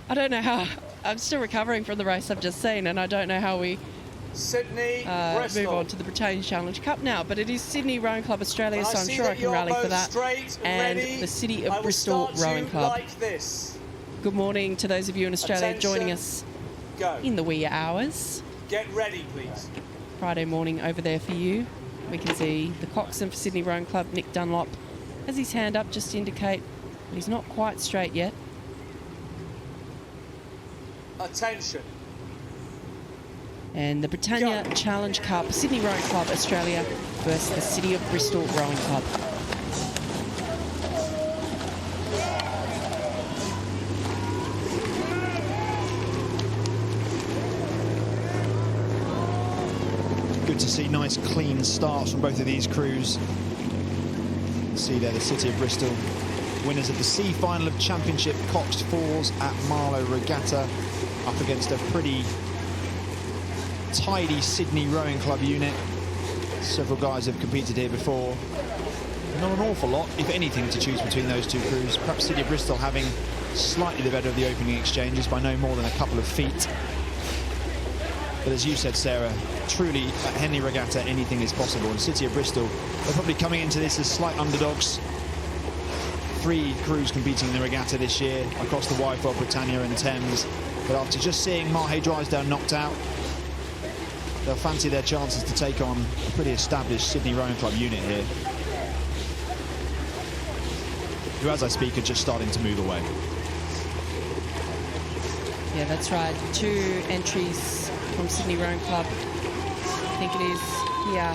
I don't know how. I'm still recovering from the race I've just seen, and I don't know how we Sydney, Bristol. move on to the Britannia Challenge Cup now. But it is Sydney Rowing Club Australia, so I'm sure I can you're rally for both that. straight And ready. the City I of will Bristol start Rowing you Club. like this. Good morning to those of you in Australia Attention. joining us Go. in the wee hours. Get ready, please. Friday morning over there for you. We can see the coxswain for Sydney Rowing Club, Nick Dunlop, has his hand up just to indicate that he's not quite straight yet. Attention. And the Britannia Challenge Cup, Sydney Rowing Club Australia versus the City of Bristol Rowing Club. Good to see nice clean starts from both of these crews. See there the City of Bristol, winners of the C final of Championship Coxed Falls at Marlow Regatta, up against a pretty tidy Sydney Rowing Club unit. Several guys have competed here before. Not an awful lot, if anything, to choose between those two crews. Perhaps City of Bristol having slightly the better of the opening exchanges by no more than a couple of feet. But as you said, Sarah, truly at Henley Regatta anything is possible. And City of Bristol, they're probably coming into this as slight underdogs. 3 crews competing in the regatta this year across the Wyford, Britannia and Thames. But after just seeing Mahe Drysdale knocked out, they'll fancy their chances to take on a pretty established Sydney Rowing Club unit here, who, as I speak, are just starting to move away. Yeah, that's right. 2 entries from Sydney Rowing Club. I think it is here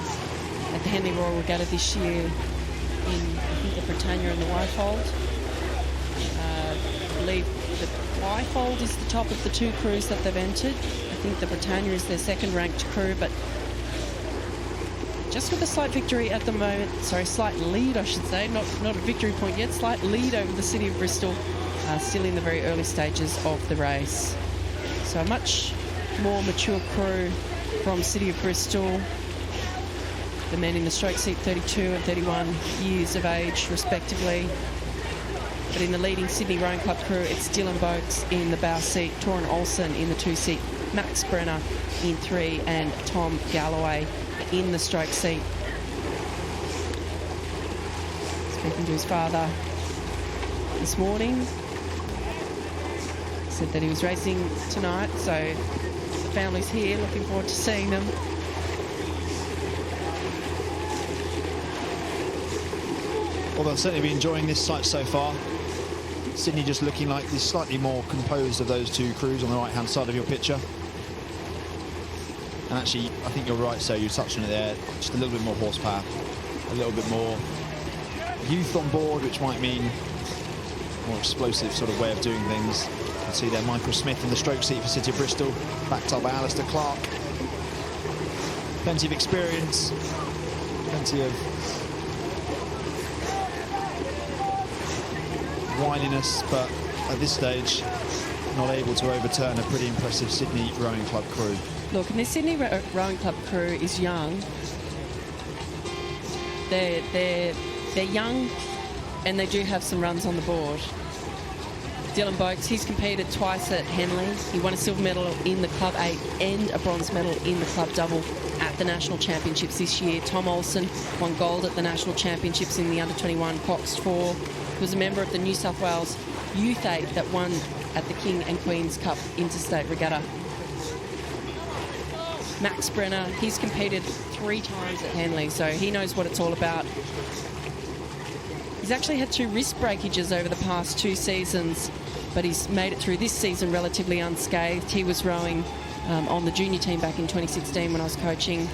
at the Henley Royal Regatta this year in, I think, the Britannia and the Wyfold. I believe the Wyfold is the top of the 2 crews that they've entered. I think the Britannia is their second ranked crew, but just with a slight victory at the moment, sorry, slight lead I should say, not a victory point yet, slight lead over the City of Bristol, still in the very early stages of the race. So a much more mature crew from City of Bristol. The men in the stroke seat, 32 and 31 years of age respectively. But in the leading Sydney Rowing Club crew, it's Dylan Boakes in the bow seat, Torin Olsen in the 2 seat, Max Brenner in 3, and Tom Galloway in the stroke seat. Speaking to his father this morning, said that he was racing tonight, so the family's here, looking forward to seeing them. Well, they'll certainly be enjoying this sight so far. Sydney just looking like the slightly more composed of those 2 crews on the right-hand side of your picture. And actually, I think you're right, so you touched on it there. Just a little bit more horsepower, a little bit more youth on board, which might mean more explosive sort of way of doing things. You can see there Michael Smith in the stroke seat for City of Bristol, backed up by Alistair Clark. Plenty of experience, plenty of wiliness, but at this stage not able to overturn a pretty impressive Sydney Rowing Club crew. Look, and this Sydney Rowing Club crew is young. They're young, and they do have some runs on the board. Dylan Boakes, he's competed twice at Henley. He won a silver medal in the Club 8 and a bronze medal in the Club double at the National Championships this year. Tom Olsen won gold at the National Championships in the under-21 Coxed 4. He was a member of the New South Wales Youth 8 that won at the King and Queen's Cup Interstate Regatta. Max Brenner, he's competed 3 times at Henley, so he knows what it's all about. He's actually had 2 wrist breakages over the past 2 seasons, but he's made it through this season relatively unscathed. He was rowing on the junior team back in 2016 when I was coaching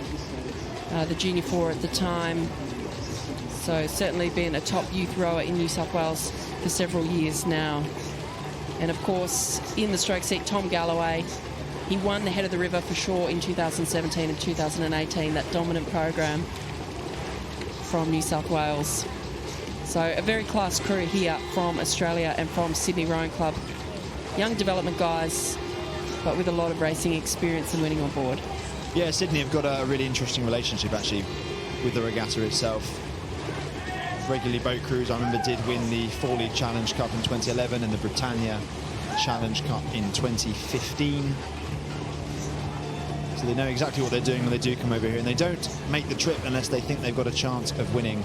the junior 4 at the time. So certainly been a top youth rower in New South Wales for several years now. And of course, in the stroke seat, Tom Galloway. He won the Head of the River for sure in 2017 and 2018, that dominant program from New South Wales. So a very class crew here from Australia and from Sydney Rowing Club. Young development guys, but with a lot of racing experience and winning on board. Yeah, Sydney have got a really interesting relationship actually with the regatta itself. Regularly boat crews, I remember, did win the 4 League Challenge Cup in 2011 and the Britannia Challenge Cup in 2015. So they know exactly what they're doing when they do come over here, and they don't make the trip unless they think they've got a chance of winning.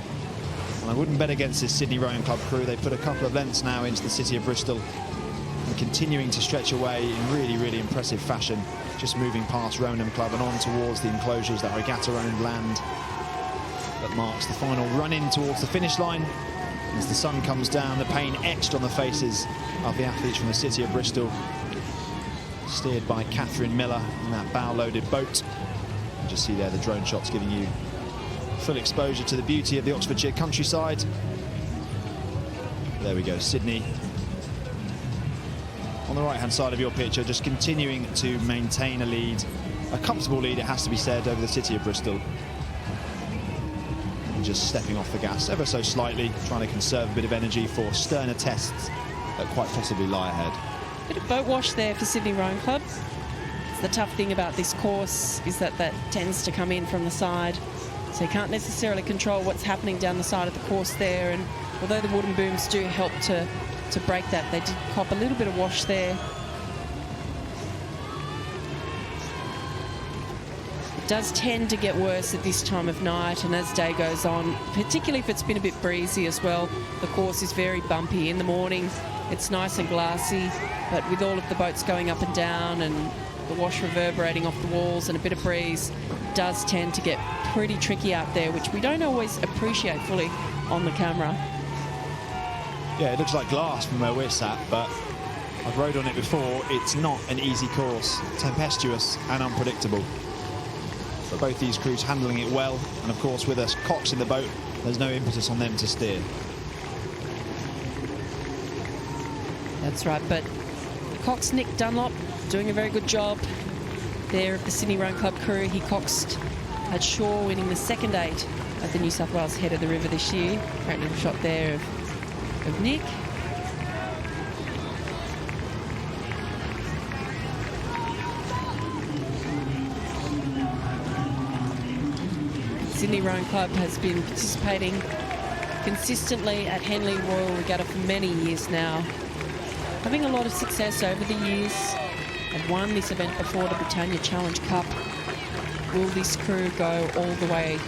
And I wouldn't bet against this Sydney Rowing Club crew. They put a couple of lengths now into the City of Bristol and continuing to stretch away in really, really impressive fashion, just moving past Rowan Club and on towards the enclosures, that Regatta Rowan land that marks the final run-in towards the finish line. As the sun comes down, the pain etched on the faces of the athletes from the City of Bristol, steered by Catherine Miller in that bow-loaded boat. You just see there the drone shots giving you full exposure to the beauty of the Oxfordshire countryside. There we go, Sydney on the right-hand side of your picture, just continuing to maintain a lead, a comfortable lead, it has to be said, over the City of Bristol. And just stepping off the gas ever so slightly, trying to conserve a bit of energy for sterner tests that quite possibly lie ahead. Bit of boat wash there for Sydney Rowing Club. The tough thing about this course is that tends to come in from the side, so you can't necessarily control what's happening down the side of the course there. And although the wooden booms do help to break that, they did cop a little bit of wash there. It does tend to get worse at this time of night, and as day goes on, particularly if it's been a bit breezy as well. The course is very bumpy in the morning. It's nice and glassy, but with all of the boats going up and down and the wash reverberating off the walls and a bit of breeze, it does tend to get pretty tricky out there, which we don't always appreciate fully on the camera. Yeah, it looks like glass from where we're sat, but I've rode on it before. It's not an easy course, tempestuous and unpredictable. But both these crews handling it well, and of course with us Cox in the boat, there's no impetus on them to steer. That's right, but Cox Nick Dunlop doing a very good job there of the Sydney Rowing Club crew. He coxed at Shaw, winning the second 8 at the New South Wales Head of the River this year. Great little shot there of Nick. Sydney Rowing Club has been participating consistently at Henley Royal Regatta for many years now, having a lot of success over the years. They've won this event before, the Britannia Challenge Cup. Will this crew go all the way?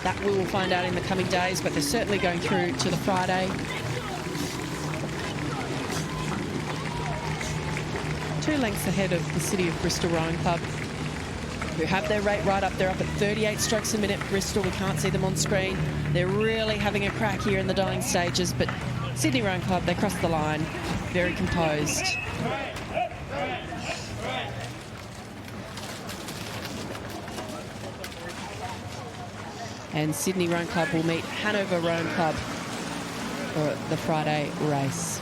That we will find out in the coming days, but they're certainly going through to the Friday. 2 lengths ahead of the City of Bristol Rowing Club, who have their rate right up. They're up at 38 strokes a minute. Bristol, we can't see them on screen. They're really having a crack here in the dying stages, but Sydney Rowing Club, they crossed the line, very composed. And Sydney Rowing Club will meet Hanover Rowing Club for the Friday race.